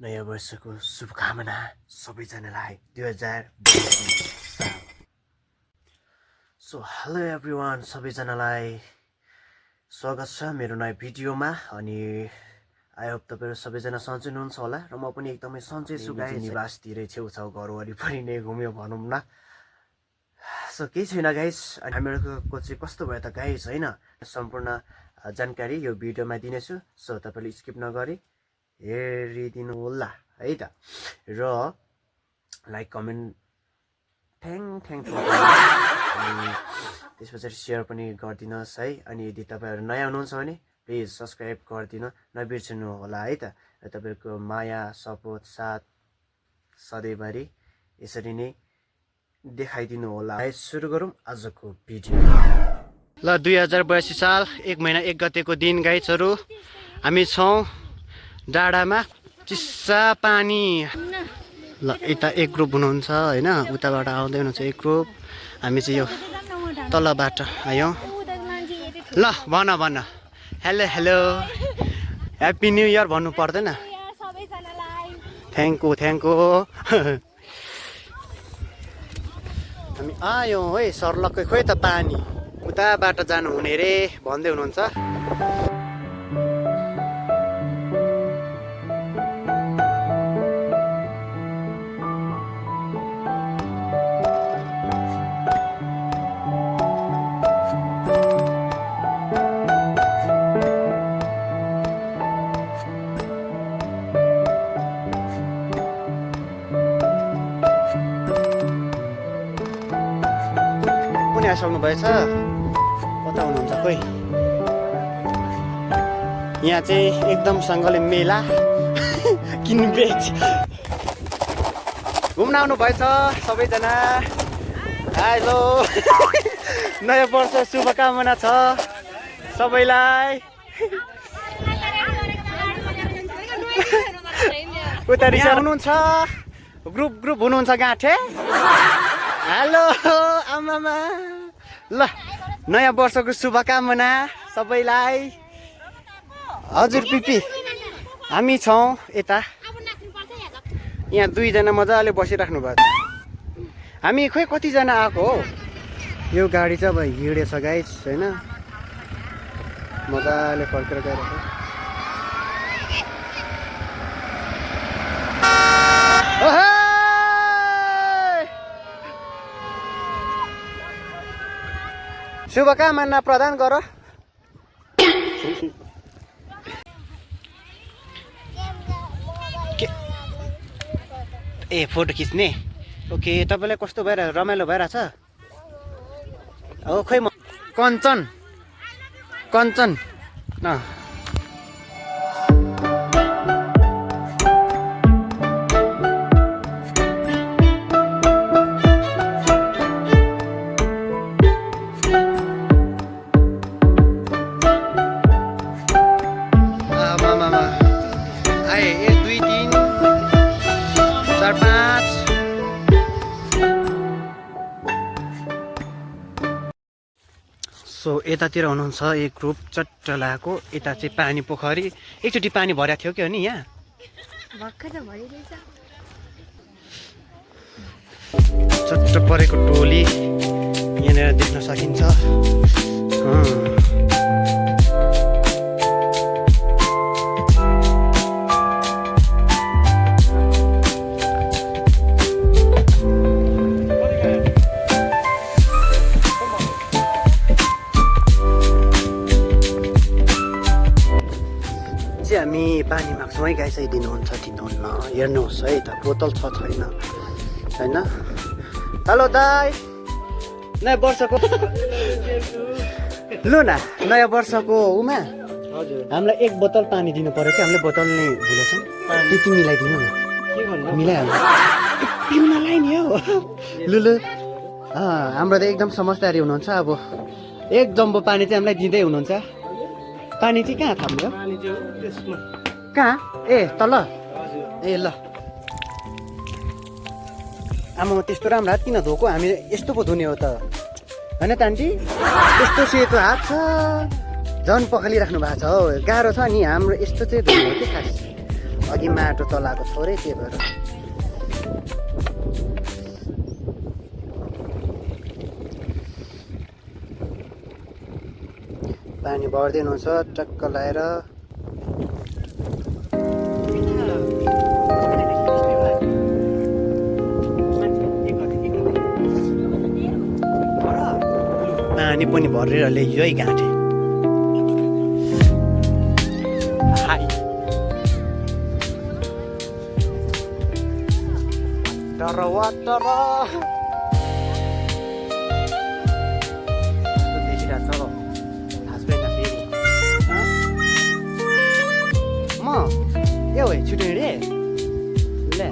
नयाँ वर्षको शुभकामना सबैजनालाई 2022 साल। सो हेलो एभ्रिवान, सबैजनालाई स्वागत छ मेरो नयाँ भिडियोमा। अनि आई होप तपाईँहरू सबैजना सन्चै हुनुहुन्छ होला र म पनि एकदमै सन्चै छु गाइस। निवासतिरै छेउछाउ घर वरिपरि नै घुम्यो भनौँ न। सो केही छैन गाइस, अनि हामीहरूको चाहिँ कस्तो भयो त गाइस होइन, सम्पूर्ण जानकारी यो भिडियोमा दिनेछु। सो तपाईँले स्किप नगरी हेरिदिनु होला है त। र लाइक कमेन्ट थ्याङ्क अनि त्यस पछाडि सेयर पनि गरिदिनुहोस् है। अनि यदि तपाईँहरू नयाँ हुनुहुन्छ भने प्लिज सब्सक्राइब गरिदिनु नबिर्सनु होला है त। र तपाईँहरूको माया सपोर्ट साथ सधैँभरि यसरी नै देखाइदिनु होला। सुरु गरौँ आजको भिडियो। ल 2082 साल 1 महिना 1 गतेको दिन गाइसहरू हामी छौँ डाँडामा, चिस्सा पानी। ल यता एक ग्रुप हुनुहुन्छ होइन, उताबाट आउँदै हुनुहुन्छ एक ग्रुप। हामी चाहिँ यो तलबाट आयौँ। ल भन hello hello happy new year भन्नु पर्दैन? थ्याङ्क यू हामी आयौँ है सर्लक्कै। खोइ त पानी उताबाट जानु हुने रे भन्दै हुनुहुन्छ। आइसक्नु भएछ, कता हुनुहुन्छ खोइ। यहाँ चाहिँ एकदम सँगले मेला किनबेच घुम्न आउनु भएछ सबैजना। हेलो नयाँ वर्ष शुभकामना छ सबैलाई। उता रिसा हुनुहुन्छ, ग्रुप हुनुहुन्छ गाँठे। हेलो आमामा, ल नयाँ वर्षको शुभकामना सबैलाई। हजुर पिपी हामी छौँ यता, यहाँ 2 जना मजाले बसिराख्नु भएको छ। हामी खोइ कतिजना आएको हो। यो गाडी चाहिँ अब हिँडेछ गाइस होइन, मजाले फर्केर गइरहेको। शुभकामना प्रदान गर। ए फोटो खिच्ने, ओके। तपाईँलाई कस्तो भइरहेको, रमाइलो भइरहेछ? हो खोइ म कञ्चन न सो यतातिर हुनुहुन्छ एक ग्रुप चट्ट लगाएको। यता चाहिँ पानी पोखरी, एकचोटि पानी भरेको थियो कि हो नि यहाँ चट्ट परेको टोली यहाँनिर देख्न सकिन्छ। हामी पानी माग्छौँ है गाइस, दिनुहुन्छ दिनुहुन्न हेर्नुहोस् है त, बोतल छ छैन होइन। हेलो दाइ, नयाँ वर्षको लु न, नयाँ वर्षको उमा हामीलाई 1 बोतल पानी दिनु पर्यो कि, हामीले बोतल नै भुलेछौँ। त्यति मिलाइदिनु न, मिलाइहाल्नु पिउनलाई नि हो। लु हाम्रो त एकदम समझदारी हुनुहुन्छ। अब 1 जम्बो पानी चाहिँ हामीलाई दिँदै हुनुहुन्छ। पानी चाहिँ कहाँ थाम्यो? कहाँ? ए तल। ए ल आमा त्यस्तो राम्रो हात किन धोको? हामी यस्तो पो धुने हो त होइन त आन्टी? यस्तो सेतो हात छ, झन् पखालिराख्नु भएको छ हो। गाह्रो छ नि हाम्रो यस्तो चाहिँ धुने हो कि खास। अघि माटो चलाएको थोरै त्यही भएर पानी बढ्दै हुन्छ टक्क लगाएर पानी पनि भरेर ल्याइयो है गाँठे वाटर देखिरहेको छ म ए हो छिटो हिँडे ले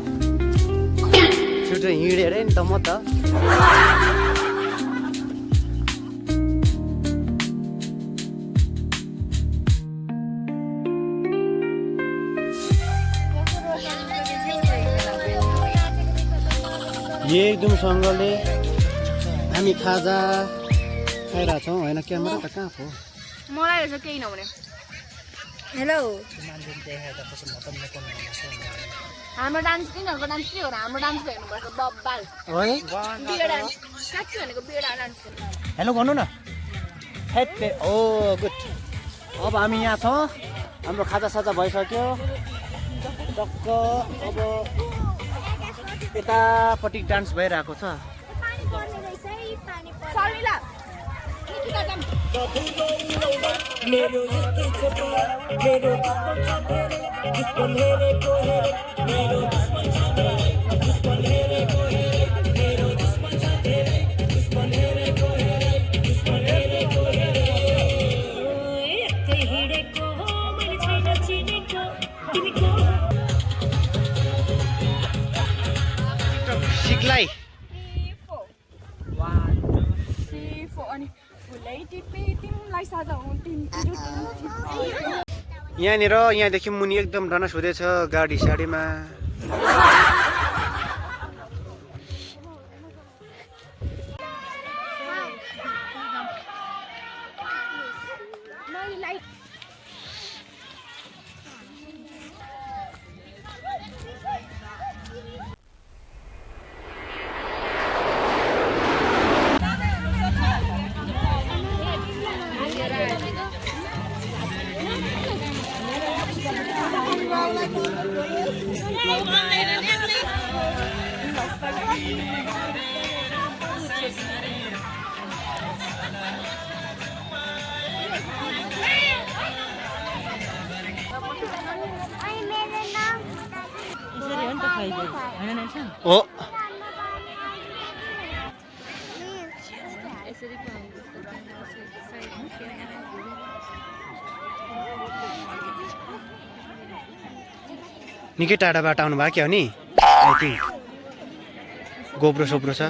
छिटो हिँडेर नि त म त एकदमसँगले हामी खाजा खाइरहेछौँ होइन क्यामेरा त कहाँ हो मलाई रहेछ केही नहुने हेलो हाम्रो डान्स तिनीहरूको डान्स के हो र हाम्रो डान्स हेर्नुपर्छ बब्बाल है बियर डान्स साँच्ची भनेको बियर डान्स हेलो भन्नु न हेप्पे ओ गुड अब हामी यहाँ छौँ हाम्रो खाजा साजा भइसक्यो टक्क अब यतापट्टि डान्स भइरहेको छ सिक्लाई यहाँनिर यहाँदेखि मुनि एकदम डनस हुँदैछ गाडी साडीमा ओ निकै टाढाबाट आउनु भएको क्या हो नि आई थिङ्क गोब्रो सोब्रो छ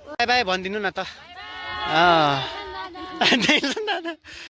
बाई बाई भनिदिनु न त